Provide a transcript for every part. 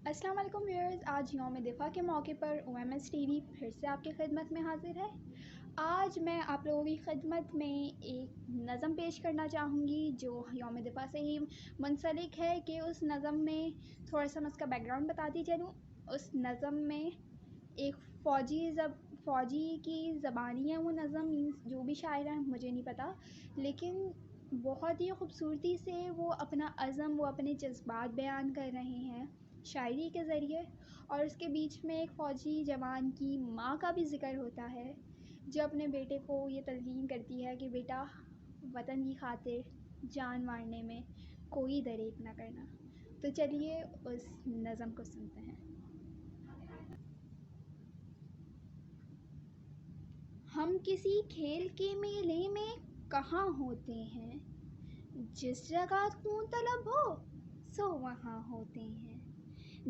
السلام علیکم ویورز، آج یوم دفاع کے موقع پر OMS ٹی وی پھر سے آپ کی خدمت میں حاضر ہے۔ آج میں آپ لوگوں کی خدمت میں ایک نظم پیش کرنا چاہوں گی جو یوم دفاع سے ہی منسلک ہے کہ اس نظم میں تھوڑا سا میں اس کا بیک گراؤنڈ بتاتی چلوں۔ اس نظم میں ایک فوجی کی زبانی ہے وہ نظم، جو بھی شاعر ہے مجھے نہیں پتہ، لیکن بہت ہی خوبصورتی سے وہ اپنا عزم، وہ اپنے جذبات بیان کر رہے ہیں شاعری کے ذریعے۔ اور اس کے بیچ میں ایک فوجی جوان کی ماں کا بھی ذکر ہوتا ہے جو اپنے بیٹے کو یہ تلقین کرتی ہے کہ بیٹا، وطن کی خاطر جان مارنے میں کوئی دریغ نہ کرنا۔ تو چلیے اس نظم کو سنتے ہیں۔ ہم کسی کھیل کے میلے میں کہاں ہوتے ہیں، جس جگہ خون طلب ہو سو وہاں ہوتے ہیں۔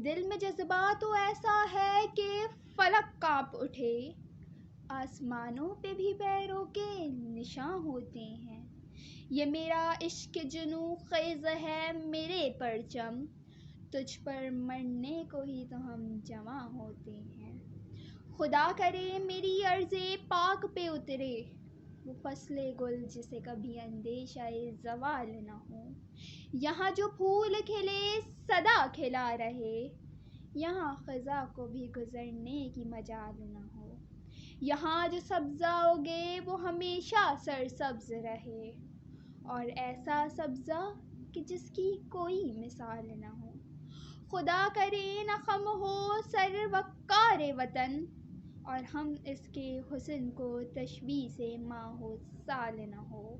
دل میں جذبہ تو ایسا ہے کہ فلک کانپ اٹھے، آسمانوں پہ بھی پیروں کے نشاں ہوتے ہیں۔ یہ میرا عشق جنوں خیز ہے میرے پرچم، تجھ پر مرنے کو ہی تو ہم جمع ہوتے ہیں۔ خدا کرے میری عرض پاک پہ اترے وہ فصل گل جسے کبھی اندیشہ زوال نہ ہو۔ یہاں جو پھول کھلے صدا کھلا رہے، یہاں خزاں کو بھی گزرنے کی مجال نہ ہو۔ یہاں جو سبزہ اگے وہ ہمیشہ سرسبز رہے، اور ایسا سبزہ کہ جس کی کوئی مثال نہ ہو۔ خدا کرے نہ خم ہو سر وقار وطن، اور ہم اس کے حسن کو تشبیہ سے ماہ و سال نہ ہو۔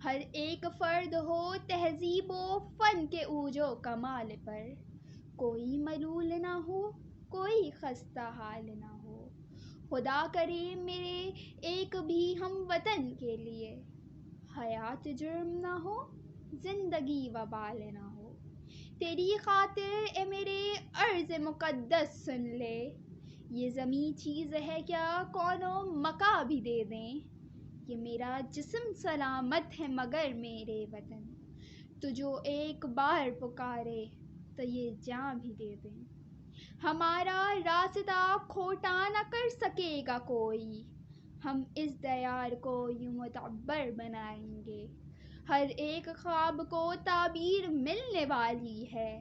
ہر ایک فرد ہو تہذیب و فن کے اوج و کمال پر، کوئی ملول نہ ہو کوئی خستہ حال نہ ہو۔ خدا کرے میرے ایک بھی ہم وطن کے لیے حیات جرم نہ ہو زندگی وبال نہ ہو۔ تیری خاطر اے میرے عرض مقدس سن لے، یہ زمیں چیز ہے کیا کون و مکاں بھی دے دیں۔ یہ میرا جسم سلامت ہے مگر میرے وطن، تو جو ایک بار پکارے تو یہ جاں بھی دے دیں۔ ہمارا راستہ کھوٹا نہ کر سکے گا کوئی، ہم اس دیار کو یوں معتبر بنائیں گے۔ ہر ایک خواب کو تعبیر ملنے والی ہے،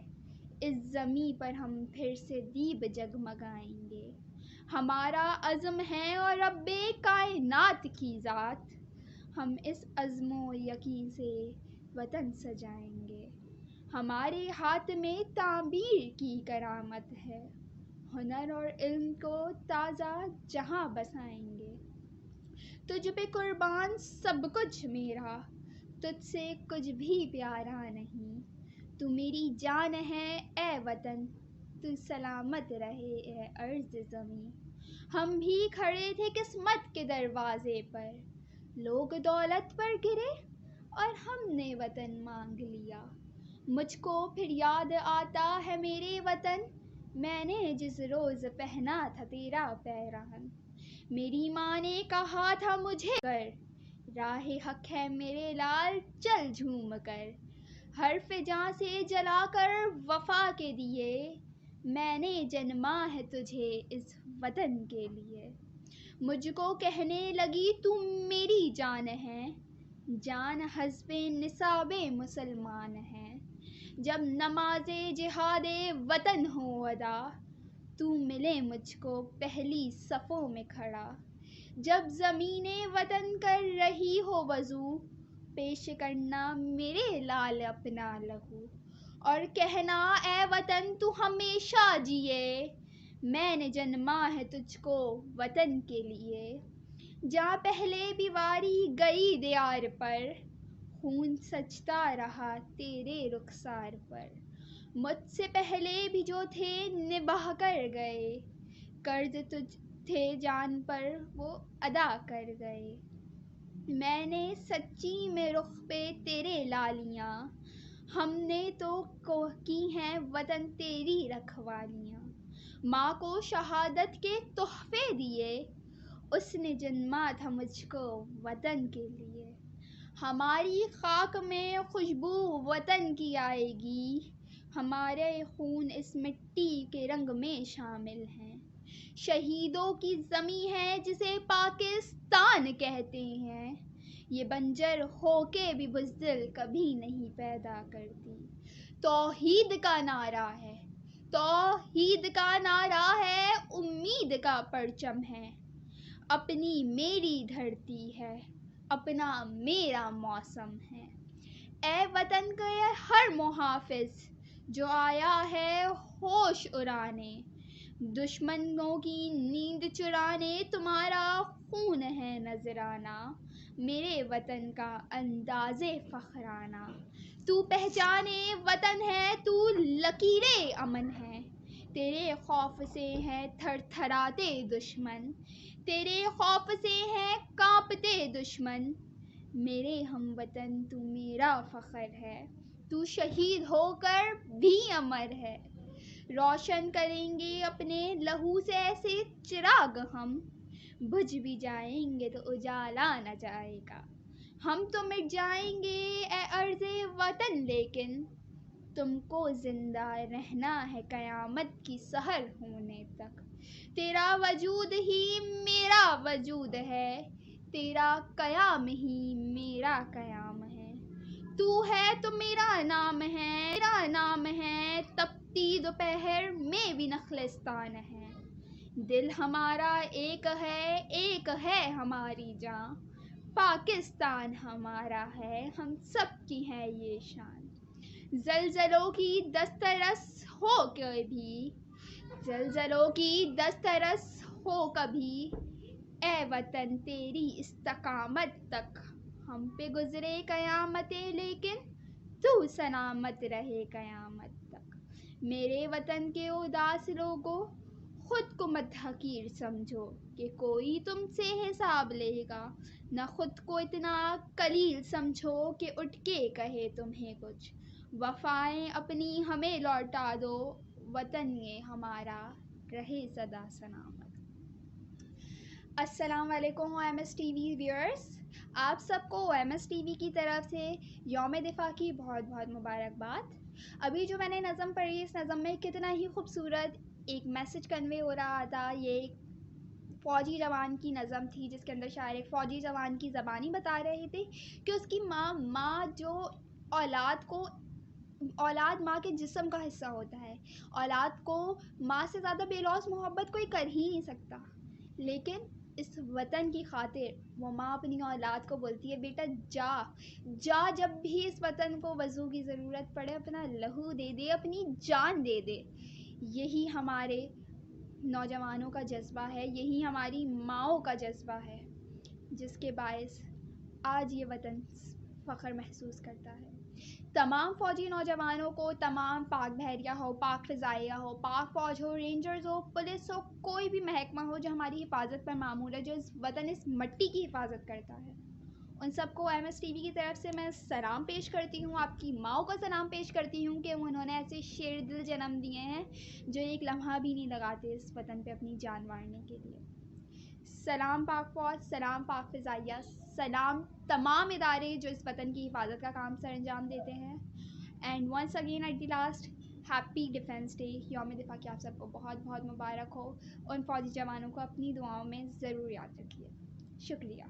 اس زمیں پر ہم پھر سے دیپ جگمگائیں گے۔ ہمارا عزم ہے اور رب کائنات کی ذات، ہم اس عزم و یقین سے وطن سجائیں گے۔ ہمارے ہاتھ میں تعبیر کی کرامت ہے، ہنر اور علم کو تازہ جہاں بسائیں گے۔ تجھ پہ قربان سب کچھ میرا، تجھ سے کچھ بھی پیارا نہیں۔ تو میری جان ہے اے وطن، تو سلامت رہے اے ارض زمیں۔ ہم بھی کھڑے تھے قسمت کے دروازے پر، لوگ دولت پر گرے اور ہم نے وطن مانگ لیا۔ مجھ کو پھر یاد آتا ہے میرے وطن، میں نے جس روز پہنا تھا تیرا پیراہن۔ میری ماں نے کہا تھا مجھے کر، راہ حق ہے میرے لال چل جھوم کر۔ حرف جاں سے جلا کر وفا کے دیے، میں نے جنما ہے تجھے اس وطن کے لیے۔ مجھ کو کہنے لگی تو میری جان ہے، جان حسب نصاب مسلمان ہے۔ جب نماز جہاد وطن ہو ادا، تو ملے مجھ کو پہلی صفوں میں کھڑا۔ جب زمین وطن کر رہی ہو وضو، پیش کرنا میرے لال اپنا لہو، اور کہنا اے وطن تو ہمیشہ جیے، میں نے جنما ہے تجھ کو وطن کے لیے۔ جہاں پہلے بھی واری گئی دیار پر، خون سجتا رہا تیرے رخسار پر۔ مجھ سے پہلے بھی جو تھے نبھا کر گئے، قرض تجھ تھے جان پر وہ ادا کر گئے۔ میں نے سچی میں رخ پہ تیرے لالیاں، ہم نے تو کی ہیں وطن تیری رکھوالیاں۔ ماں کو شہادت کے تحفے دیے، اس نے جنما تھا مجھ کو وطن کے لیے۔ ہماری خاک میں خوشبو وطن کی آئے گی، ہمارے خون اس مٹی کے رنگ میں شامل ہیں. شہیدوں کی زمیں ہے جسے پاکستان کہتے ہیں. یہ بنجر ہو کے بھی بزدل کبھی نہیں پیدا کرتی. توحید کا نعرہ ہے، توحید کا نعرہ ہے، امید کا پرچم ہے. اپنی میری دھرتی ہے، اپنا میرا موسم ہے. اے وطن کے ہر محافظ جو آیا ہے ہوش اڑانے، دشمنوں کی نیند چرانے تمہارا خون ہے نذرانہ. میرے وطن کا انداز فخرانہ. تو پہچانے وطن ہے، تو لکیرے امن ہے. تیرے خوف سے ہیں تھر تھراتے دشمن، تیرے خوف سے ہیں کانپتے دشمن. میرے ہم وطن تو میرا فخر ہے، تو شہید ہو کر بھی امر ہے. روشن کریں گے اپنے لہو سے ایسے چراغ ہم، بجھ بھی جائیں گے تو اجالا نہ جائے گا. ہم تو مٹ جائیں گے اے ارض وطن، لیکن تم کو زندہ رہنا ہے قیامت کی سحر ہونے تک. تیرا وجود ہی میرا وجود ہے، تیرا قیام ہی میرا قیام ہے. تو ہے تو میرا نام ہے، میرا نام ہے. تپتی دوپہر میں بھی نخلستان ہے. دل ہمارا ایک ہے ہماری جان. پاکستان ہمارا ہے، ہم سب کی ہے یہ شان. زلزلوں کی دسترس ہو کبھی، زلزلوں کی دسترس ہو کبھی، اے وطن تیری استقامت تک ہم پہ گزرے قیامتیں، لیکن تو سلامت رہے قیامت تک. میرے وطن کے اداس لوگوں، خود کو مت حقیر سمجھو کہ کوئی تم سے حساب لے گا. نہ خود کو اتنا قلیل سمجھو کہ اٹھ کے کہے تمہیں کچھ. وفائیں اپنی ہمیں لوٹا دو، وطن یہ ہمارا رہے سدا سلامت. السلام علیکم OMS TV ویورز. آپ سب کو OMS TV کی طرف سے یوم دفاع کی بہت بہت مبارکباد. ابھی جو میں نے نظم پڑھی، اس نظم میں کتنا ہی خوبصورت ایک میسج کنوے ہو رہا تھا. یہ ایک فوجی جوان کی نظم تھی جس کے اندر شاعر ایک فوجی جوان کی زبانی بتا رہے تھے کہ اس کی ماں جو اولاد ماں کے جسم کا حصہ ہوتا ہے. اولاد کو ماں سے زیادہ بے لوث محبت کوئی کر ہی نہیں سکتا، لیکن اس وطن کی خاطر وہ ماں اپنی اولاد کو بولتی ہے بیٹا جا جا، جب بھی اس وطن کو وضو کی ضرورت پڑے اپنا لہو دے دے، اپنی جان دے دے. یہی ہمارے نوجوانوں کا جذبہ ہے، یہی ہماری ماؤں کا جذبہ ہے، جس کے باعث آج یہ وطن فخر محسوس کرتا ہے. تمام فوجی نوجوانوں کو، تمام پاک بحریہ ہو، پاک فضائیہ ہو، پاک فوج ہو، رینجرز ہو، پولیس ہو، کوئی بھی محکمہ ہو جو ہماری حفاظت پر معمور ہے، جو اس وطن اس مٹی کی حفاظت کرتا ہے، ان سب کو OMS TV کی طرف سے میں سلام پیش کرتی ہوں. آپ کی ماؤں کو سلام پیش کرتی ہوں کہ انہوں نے ایسے شیر دل جنم دیے ہیں جو ایک لمحہ بھی نہیں لگاتے اس وطن پہ اپنی جان مارنے کے لیے. سلام پاک فوج، سلام پاک فضائیہ، سلام تمام ادارے جو اس وطن کی حفاظت کا کام سر انجام دیتے ہیں. And once again at the last, happy defence day. یوم دفاع کی آپ سب کو بہت بہت مبارک ہو. ان فوجی جوانوں کو اپنی دعاؤں میں ضرور یاد رکھیے. شکریہ.